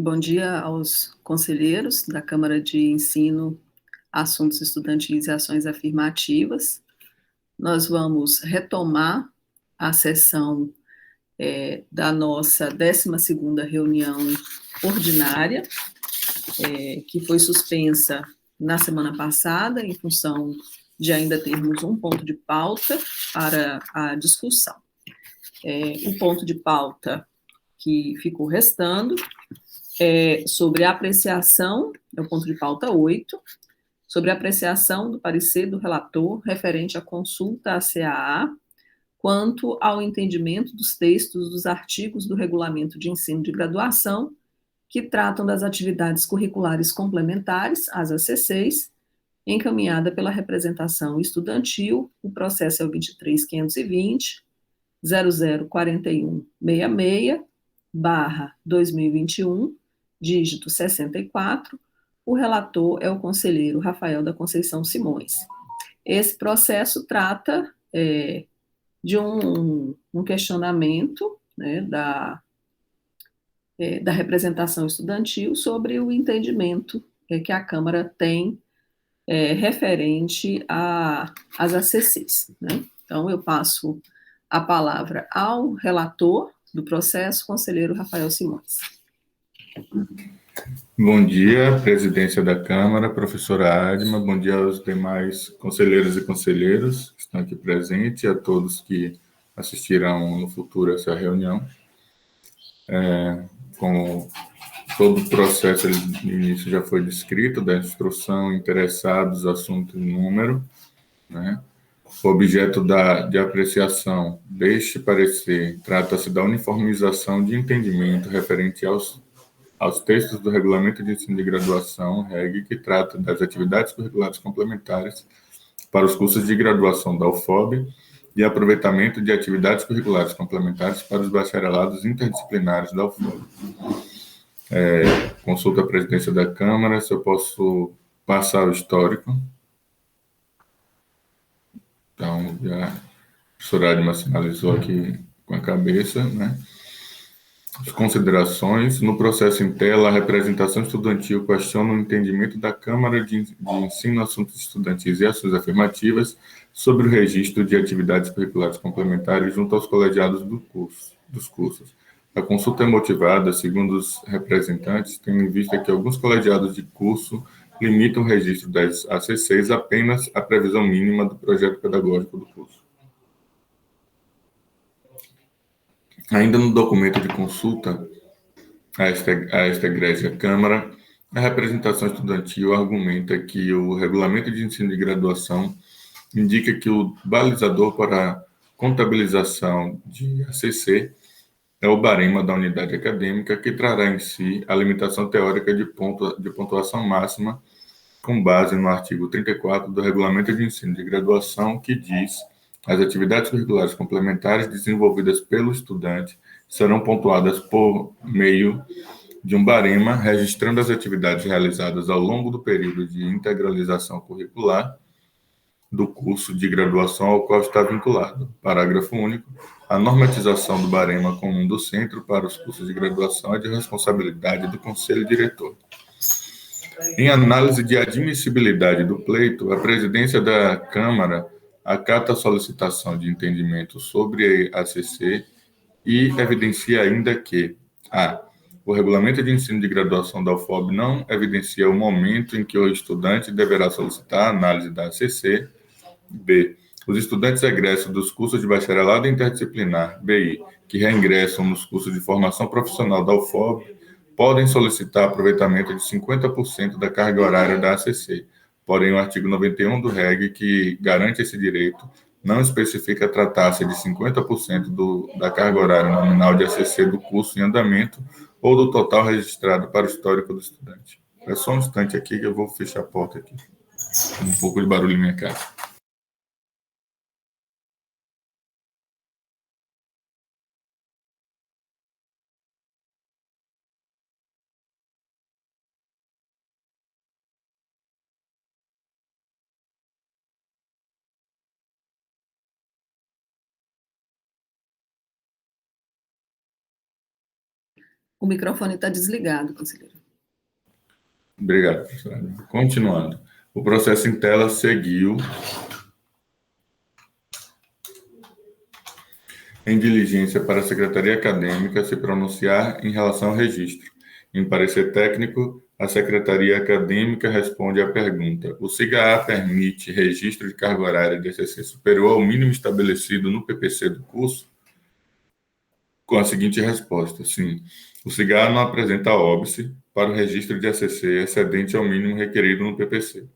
Bom dia aos conselheiros da Câmara de Ensino, Assuntos Estudantis e Ações Afirmativas. Nós vamos retomar a sessão da nossa 12ª reunião ordinária, que foi suspensa na semana passada, em função de ainda termos um ponto de pauta para a discussão. O ponto de pauta que ficou restando sobre a apreciação, é o ponto de pauta 8, sobre a apreciação do parecer do relator referente à consulta à CAA quanto ao entendimento dos textos dos artigos do Regulamento de Ensino de Graduação que tratam das atividades curriculares complementares, as ACCs, encaminhada pela representação estudantil, o processo é o 23.520, 004166/2021, dígito 64, o relator é o conselheiro Rafael da Conceição Simões. Esse processo trata de um questionamento, né, da representação estudantil sobre o entendimento que a Câmara tem referente às ACCs, né? Então, eu passo a palavra ao relator do processo, conselheiro Rafael Simões. Bom dia, presidência da Câmara, professora Adma, bom dia aos demais conselheiros e conselheiros que estão aqui presentes e a todos que assistirão no futuro a essa reunião. Com todo o processo no início já foi descrito, da instrução, interessados, assunto e número, né? O objeto de apreciação deste parecer trata-se da uniformização de entendimento referente aos textos do Regulamento de Ensino de Graduação, REG, que trata das atividades curriculares complementares para os cursos de graduação da UFOB e aproveitamento de atividades curriculares complementares para os bacharelados interdisciplinares da UFOB. Consulta a presidência da Câmara, se eu posso passar o histórico. Então, já a professora Adma sinalizou aqui com a cabeça, né? As considerações. No processo em tela, a representação estudantil questiona o entendimento da Câmara de Ensino, Assuntos Estudantis e Ações Afirmativas sobre o registro de atividades curriculares complementares junto aos colegiados dos cursos. A consulta é motivada, segundo os representantes, tendo em vista que alguns colegiados de curso limitam o registro das ACCs apenas à previsão mínima do projeto pedagógico do curso. Ainda no documento de consulta a esta egrégia Câmara, a representação estudantil argumenta que o Regulamento de Ensino de Graduação indica que o balizador para a contabilização de ACC é o barema da unidade acadêmica, que trará em si a limitação teórica de pontuação máxima, com base no artigo 34 do Regulamento de Ensino de Graduação, que diz: as atividades curriculares complementares desenvolvidas pelo estudante serão pontuadas por meio de um barema, registrando as atividades realizadas ao longo do período de integralização curricular do curso de graduação ao qual está vinculado. Parágrafo único. A normatização do barema comum do centro para os cursos de graduação é de responsabilidade do Conselho Diretor. Em análise de admissibilidade do pleito, a presidência da Câmara acata a solicitação de entendimento sobre a ACC e evidencia ainda que a o Regulamento de Ensino de Graduação da UFOB não evidencia o momento em que o estudante deverá solicitar a análise da ACC. B. Os estudantes egressos dos cursos de bacharelado interdisciplinar, BI, que reingressam nos cursos de formação profissional da UFOB, podem solicitar aproveitamento de 50% da carga horária da ACC. Porém, o artigo 91 do REG, que garante esse direito, não especifica tratar-se de 50% da carga horária nominal de ACC do curso em andamento ou do total registrado para o histórico do estudante. É só um instante aqui que eu vou fechar a porta aqui. Um pouco de barulho em minha casa. O microfone está desligado, conselheiro. Obrigado, professora. Continuando. O processo em tela seguiu em diligência para a Secretaria Acadêmica se pronunciar em relação ao registro. Em parecer técnico, a Secretaria Acadêmica responde à pergunta: o SIGA-A permite registro de carga horária de ECC superior ao mínimo estabelecido no PPC do curso? Com a seguinte resposta: sim. O SIGA-A não apresenta óbice para o registro de ACC excedente ao mínimo requerido no PPC.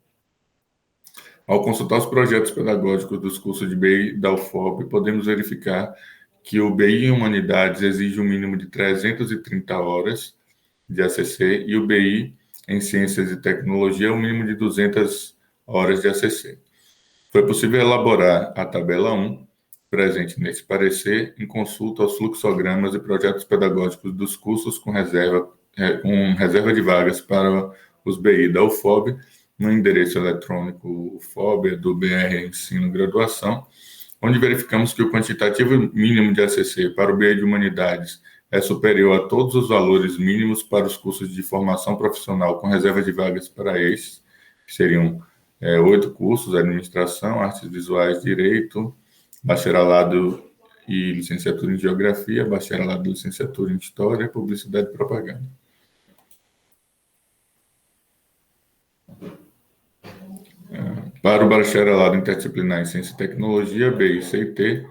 Ao consultar os projetos pedagógicos dos cursos de BI da UFOB, podemos verificar que o BI em Humanidades exige um mínimo de 330 horas de ACC e o BI em Ciências e Tecnologia um mínimo de 200 horas de ACC. Foi possível elaborar a tabela 1, presente neste parecer, em consulta aos fluxogramas e projetos pedagógicos dos cursos com reserva de vagas para os BI da UFOB, no endereço eletrônico UFOB do BR Ensino Graduação, onde verificamos que o quantitativo mínimo de ACC para o BI de Humanidades é superior a todos os valores mínimos para os cursos de formação profissional com reserva de vagas para estes, que seriam 8 cursos: Administração, Artes Visuais, Direito, Bacharelado e Licenciatura em Geografia, Bacharelado e Licenciatura em História, Publicidade e Propaganda. Para o Bacharelado Interdisciplinar em Ciência e Tecnologia, BI, CIT,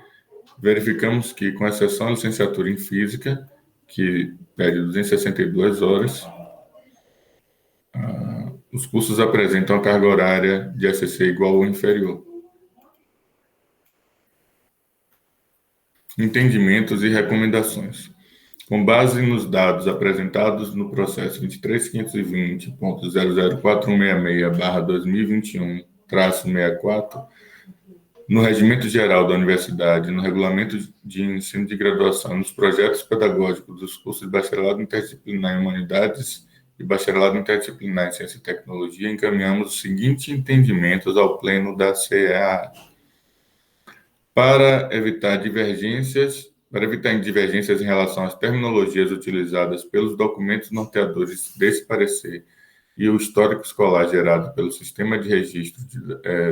verificamos que, com exceção da licenciatura em Física, que pede 262 horas, os cursos apresentam a carga horária de ACC igual ou inferior. Entendimentos e recomendações. Com base nos dados apresentados no processo 23.520.004.166/2021-64, no Regimento Geral da Universidade, no Regulamento de Ensino de Graduação, nos projetos pedagógicos dos cursos de Bacharelado Interdisciplinar em Humanidades e Bacharelado Interdisciplinar em Ciência e Tecnologia, encaminhamos os seguintes entendimentos ao Pleno da CEA. Para evitar divergências em relação às terminologias utilizadas pelos documentos norteadores desse parecer e o histórico escolar gerado pelo sistema de registro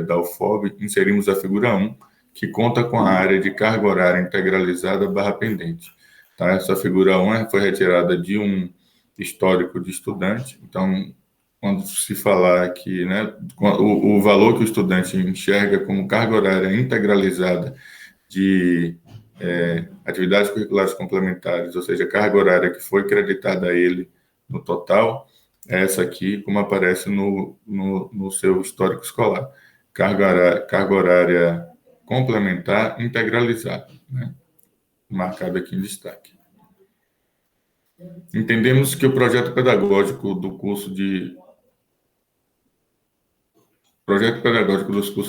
da UFOB, inserimos a figura 1, que conta com a área de carga horária integralizada pendente. Então, essa figura 1 foi retirada de um histórico de estudante. Então, quando se falar aqui, né, o valor que o estudante enxerga como carga horária integralizada de atividades curriculares complementares, ou seja, carga horária que foi creditada a ele no total, é essa aqui, como aparece no seu histórico escolar. Carga horária complementar integralizada, né, marcada aqui em destaque. Entendemos que o projeto pedagógico dos cursos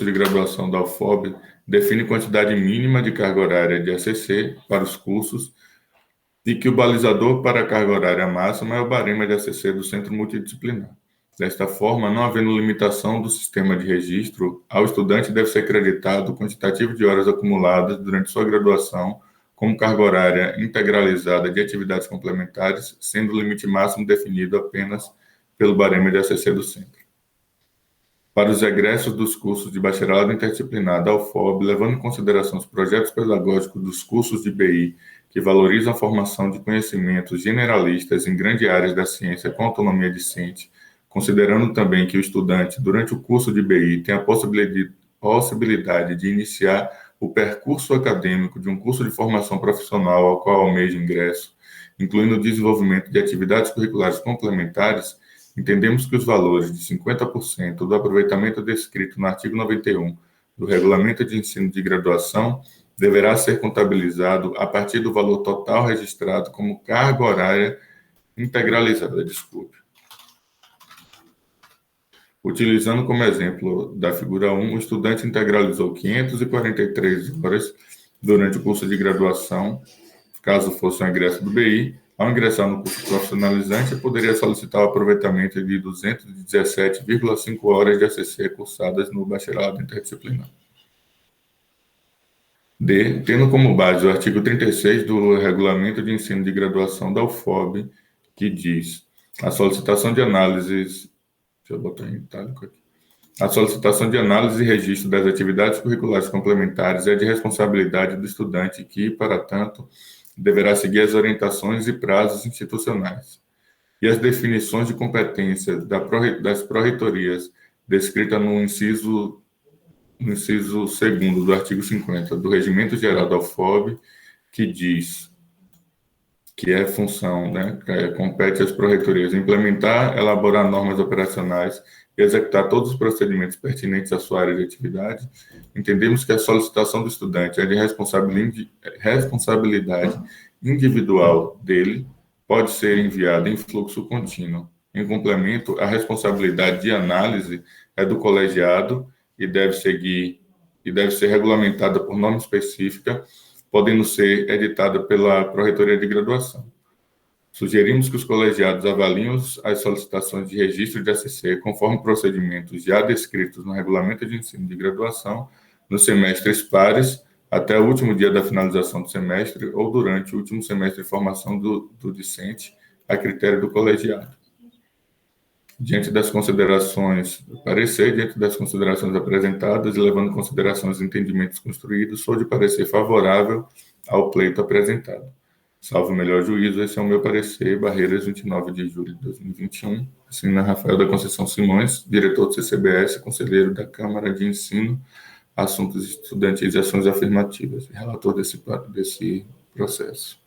de graduação da UFOB define quantidade mínima de carga horária de ACC para os cursos e que o balizador para a carga horária máxima é o barema de ACC do Centro Multidisciplinar. Desta forma, não havendo limitação do sistema de registro, ao estudante deve ser creditado o quantitativo de horas acumuladas durante sua graduação como carga horária integralizada de atividades complementares, sendo o limite máximo definido apenas pelo barema de ACC do Centro. Para os egressos dos cursos de bacharelado interdisciplinar da UFOB, levando em consideração os projetos pedagógicos dos cursos de BI que valorizam a formação de conhecimentos generalistas em grandes áreas da ciência com autonomia discente, considerando também que o estudante, durante o curso de BI, tem a possibilidade de iniciar o percurso acadêmico de um curso de formação profissional ao qual almeja ingresso, incluindo o desenvolvimento de atividades curriculares complementares, entendemos que os valores de 50% do aproveitamento descrito no artigo 91 do Regulamento de Ensino de Graduação deverá ser contabilizado a partir do valor total registrado como carga horária integralizada. Utilizando como exemplo da figura 1, o estudante integralizou 543 horas durante o curso de graduação, caso fosse um ingresso do BI. Ao ingressar no curso profissionalizante, poderia solicitar o aproveitamento de 217,5 horas de ACC cursadas no bacharelado interdisciplinar. D. Tendo como base o artigo 36 do Regulamento de Ensino de Graduação da UFOB, que diz: a solicitação de análises, deixa eu botar em itálico aqui. A solicitação de análise e registro das atividades curriculares complementares é de responsabilidade do estudante que, para tanto, deverá seguir as orientações e prazos institucionais e as definições de competências das pró-reitorias descrita no inciso 2º do artigo 50 do Regimento Geral da UFOB, que diz que é função, né, compete às pró-reitorias implementar, elaborar normas operacionais e executar todos os procedimentos pertinentes à sua área de atividade. Entendemos que a solicitação do estudante é de responsabilidade individual dele, pode ser enviada em fluxo contínuo. Em complemento, a responsabilidade de análise é do colegiado e deve ser regulamentada por norma específica, podendo ser editada pela Pró-Reitoria de Graduação. Sugerimos que os colegiados avaliem as solicitações de registro de ACC conforme procedimentos já descritos no Regulamento de Ensino de Graduação nos semestres pares até o último dia da finalização do semestre ou durante o último semestre de formação do discente, a critério do colegiado. Diante das considerações apresentadas e levando em consideração os entendimentos construídos, sou de parecer favorável ao pleito apresentado. Salvo o melhor juízo, esse é o meu parecer. Barreiras, 29 de julho de 2021. Assina Rafael da Conceição Simões, diretor do CCBS, conselheiro da Câmara de Ensino, Assuntos Estudantis e Ações Afirmativas, e relator desse processo.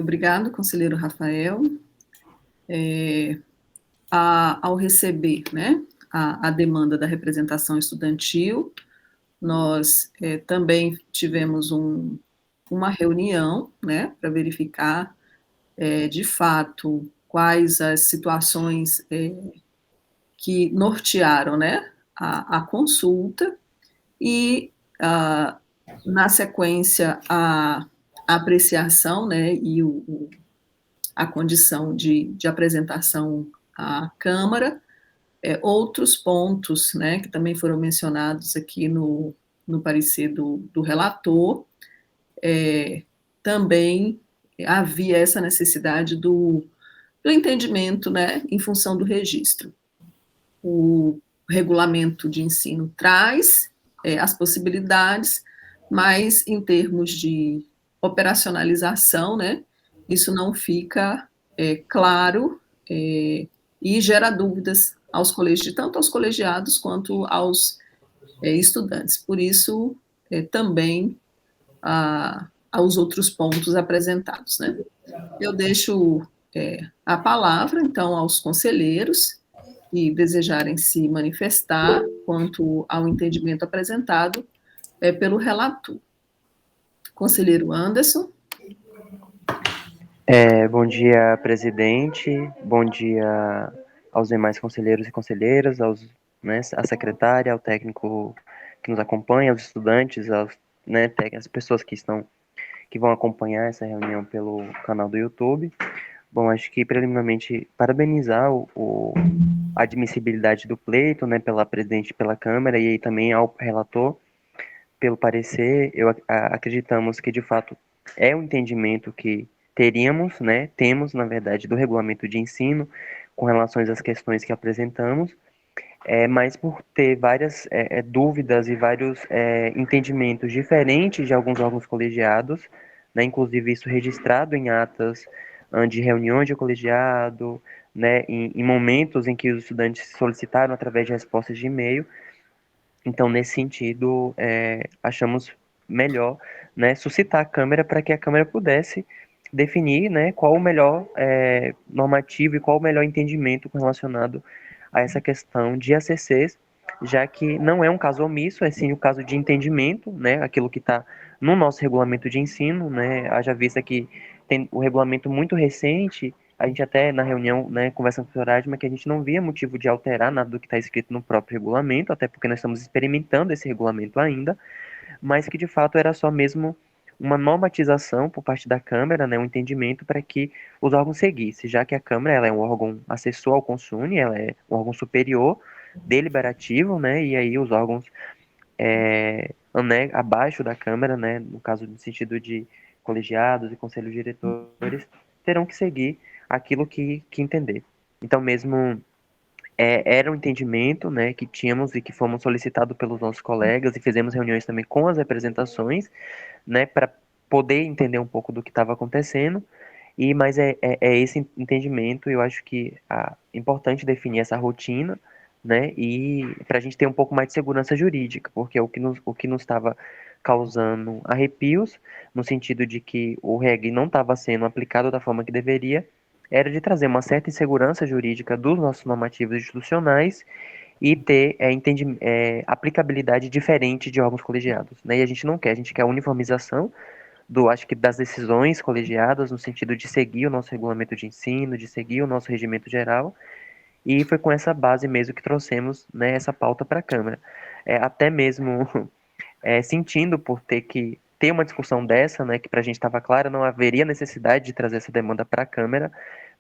Obrigado, conselheiro Rafael. Ao receber, né, a demanda da representação estudantil, nós também tivemos uma reunião, né, para verificar, de fato, quais as situações que nortearam, né, a consulta, e, na sequência, a apreciação, né, e a condição de apresentação à Câmara. Outros pontos, né, que também foram mencionados aqui no parecer do relator, também havia essa necessidade do entendimento, né, em função do registro. O regulamento de ensino traz as possibilidades, mas em termos de operacionalização, né, isso não fica claro e gera dúvidas tanto aos colegiados quanto aos estudantes. Por isso, também aos outros pontos apresentados, né? Eu deixo a palavra, então, aos conselheiros que desejarem se manifestar quanto ao entendimento apresentado pelo relator. Conselheiro Anderson. Bom dia, presidente. Bom dia aos demais conselheiros e conselheiras, à secretária, ao técnico que nos acompanha, aos estudantes, as pessoas que vão acompanhar essa reunião pelo canal do YouTube. Bom, acho que preliminarmente parabenizar a admissibilidade do pleito, né, pela presidente e pela Câmara, e aí também ao relator pelo parecer. Acreditamos que de fato é um entendimento que temos, na verdade, do regulamento de ensino com relação às questões que apresentamos, mas por ter várias dúvidas e vários entendimentos diferentes de alguns órgãos colegiados, né, inclusive isso registrado em atas de reuniões de colegiado, né, em momentos em que os estudantes solicitaram através de respostas de e-mail. Então, nesse sentido, achamos melhor, né, suscitar a Câmara para que a Câmara pudesse definir, né, qual o melhor normativo e qual o melhor entendimento relacionado a essa questão de ACCs, já que não é um caso omisso, é sim um caso de entendimento, né, aquilo que está no nosso regulamento de ensino, né, haja vista que tem o regulamento muito recente. A gente até na reunião, né, conversando com o Sr. Adma, que a gente não via motivo de alterar nada do que está escrito no próprio regulamento, até porque nós estamos experimentando esse regulamento ainda, mas que de fato era só mesmo uma normatização por parte da Câmara, né, um entendimento para que os órgãos seguissem, já que a Câmara ela é um órgão assessor ao Consune, ela é um órgão superior, deliberativo, né, e aí os órgãos abaixo da Câmara, né, no caso no sentido de colegiados e conselhos diretores terão que seguir aquilo que entender. Então, mesmo era um entendimento, né, que tínhamos e que fomos solicitados pelos nossos colegas e fizemos reuniões também com as representações, né, para poder entender um pouco do que estava acontecendo. Mas é esse entendimento, eu acho que é importante definir essa rotina, né, e para a gente ter um pouco mais de segurança jurídica, porque o que nos estava causando arrepios, no sentido de que o REG não estava sendo aplicado da forma que deveria, era de trazer uma certa insegurança jurídica dos nossos normativos institucionais e ter aplicabilidade diferente de órgãos colegiados, né? E a gente não quer, a gente quer a uniformização acho que das decisões colegiadas, no sentido de seguir o nosso regulamento de ensino, de seguir o nosso regimento geral, e foi com essa base mesmo que trouxemos, né, essa pauta para a Câmara. Até mesmo sentindo por ter que ter uma discussão dessa, né, que para a gente estava clara, não haveria necessidade de trazer essa demanda para a Câmara,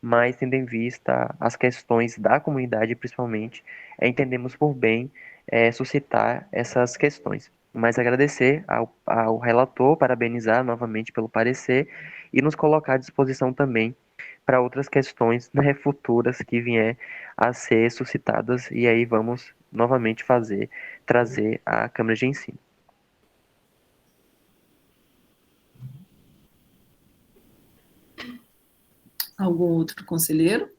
mas tendo em vista as questões da comunidade, principalmente, entendemos por bem suscitar essas questões. Mas agradecer ao relator, parabenizar novamente pelo parecer e nos colocar à disposição também para outras questões, né, futuras que vier a ser suscitadas, e aí vamos novamente trazer a Câmara de Ensino. Algum outro conselheiro?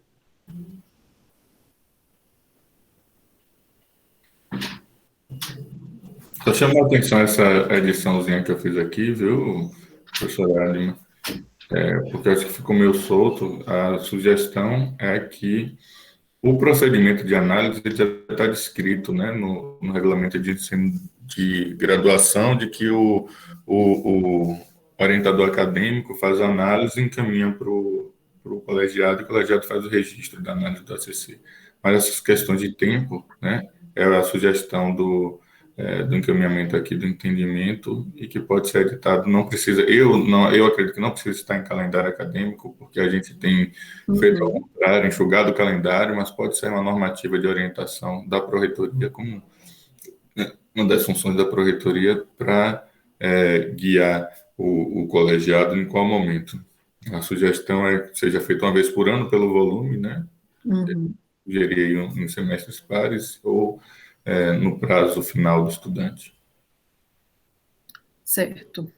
Só chamou a atenção essa ediçãozinha que eu fiz aqui, viu, professora Lima? Porque acho que ficou meio solto. A sugestão é que o procedimento de análise ele já está descrito, né, no regulamento de ensino de graduação, de que o orientador acadêmico faz a análise e encaminha para o colegiado, e o colegiado faz o registro da análise do ACC. Mas essas questões de tempo, né, é a sugestão do encaminhamento aqui do entendimento e que pode ser editado, não precisa, eu acredito que não precisa estar em calendário acadêmico, porque a gente tem feito ao contrário, enxugado o calendário, mas pode ser uma normativa de orientação da Pró-Reitoria, como uma das funções da Pró-Reitoria para guiar o colegiado em qual momento. A sugestão é que seja feita uma vez por ano pelo volume, né? Sugerir em semestres pares ou no prazo final do estudante. Certo.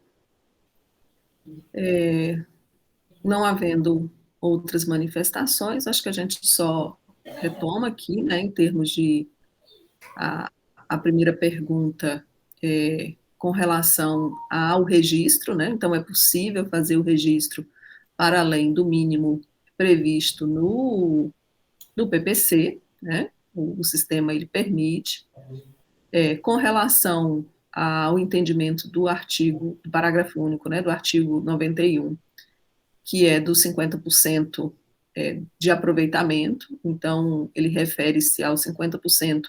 Não havendo outras manifestações, acho que a gente só retoma aqui, né, em termos de a primeira pergunta com relação ao registro, né? Então é possível fazer o registro para além do mínimo previsto no PPC, né? O sistema ele permite. Com relação ao entendimento do artigo, do parágrafo único, né, do artigo 91, que é dos 50% de aproveitamento, então ele refere-se aos 50%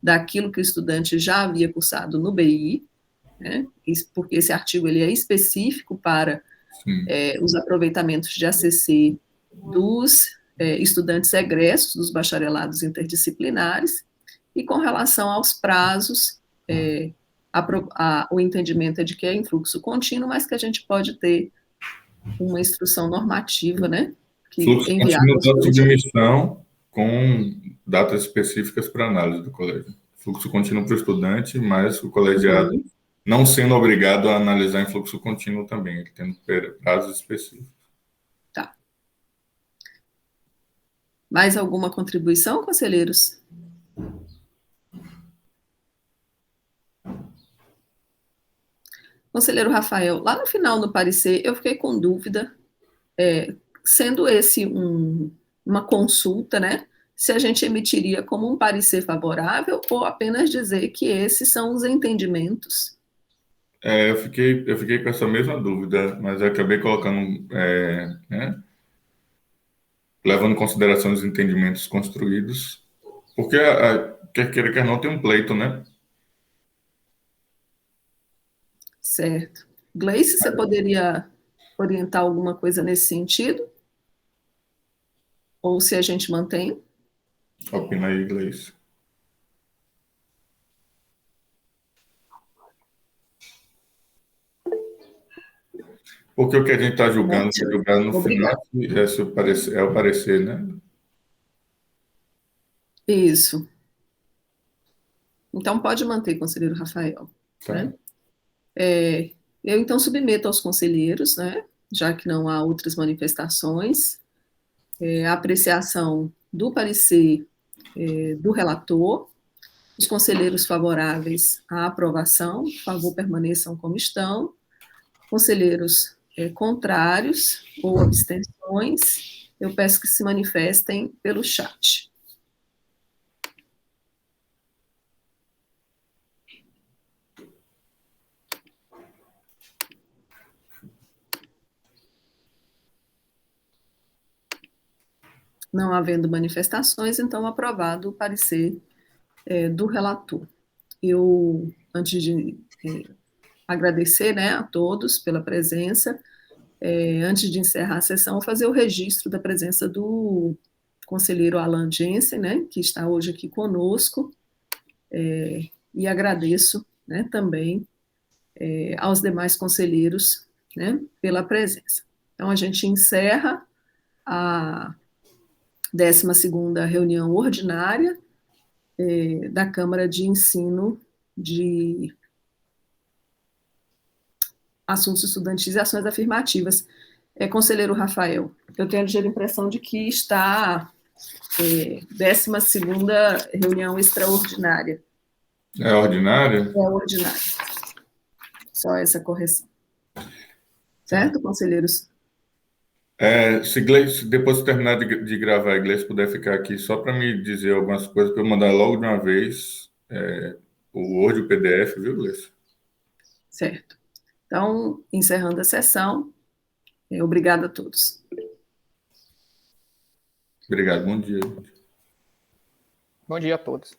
daquilo que o estudante já havia cursado no BI, né, porque esse artigo ele é específico para os aproveitamentos de ACC dos estudantes egressos dos bacharelados interdisciplinares, e com relação aos prazos, o entendimento é de que é em fluxo contínuo, mas que a gente pode ter uma instrução normativa, né, que Fluxo enviada contínuo aos da colegiados. submissão com datas específicas para análise do colégio. Fluxo contínuo para o estudante, mas o colegiado não sendo obrigado a analisar em fluxo contínuo também, ele tendo prazos específicos. Tá. Mais alguma contribuição, conselheiros? Conselheiro Rafael, lá no final do parecer, eu fiquei com dúvida, sendo esse uma consulta, né? Se a gente emitiria como um parecer favorável ou apenas dizer que esses são os entendimentos. Eu fiquei com essa mesma dúvida, mas eu acabei colocando, né, levando em consideração os entendimentos construídos, porque quer queira, quer não, tem um pleito, né? Certo. Gleice, você poderia orientar alguma coisa nesse sentido? Ou se a gente mantém? Opina aí, Gleice. Porque o que a gente está julgando, Ótimo. julgando no final, Obrigada. é o parecer, né? Isso. Então, pode manter, conselheiro Rafael, Tá. né? Eu, então, submeto aos conselheiros, né, já que não há outras manifestações, a apreciação do parecer do relator, os conselheiros favoráveis à aprovação, por favor, permaneçam como estão, conselheiros contrários ou abstenções, eu peço que se manifestem pelo chat. Não havendo manifestações, então aprovado o parecer do relator. Eu, antes de agradecer, né, a todos pela presença, antes de encerrar a sessão, vou fazer o registro da presença do conselheiro Alan Jensen, né, que está hoje aqui conosco, e agradeço, né, também aos demais conselheiros, né, pela presença. Então, a gente encerra a 12ª reunião ordinária da Câmara de Ensino de Assuntos Estudantis e Ações Afirmativas. Conselheiro Rafael, eu tenho a ligeira impressão de que está 12ª reunião extraordinária. É ordinária? É ordinária. Só essa correção. Certo, conselheiros? Se Gleice, depois de terminar de gravar, a Gleice puder ficar aqui só para me dizer algumas coisas, para eu mandar logo de uma vez o Word e o PDF, viu, Gleice? Certo. Então, encerrando a sessão, obrigada a todos. Obrigado, bom dia. Bom dia a todos.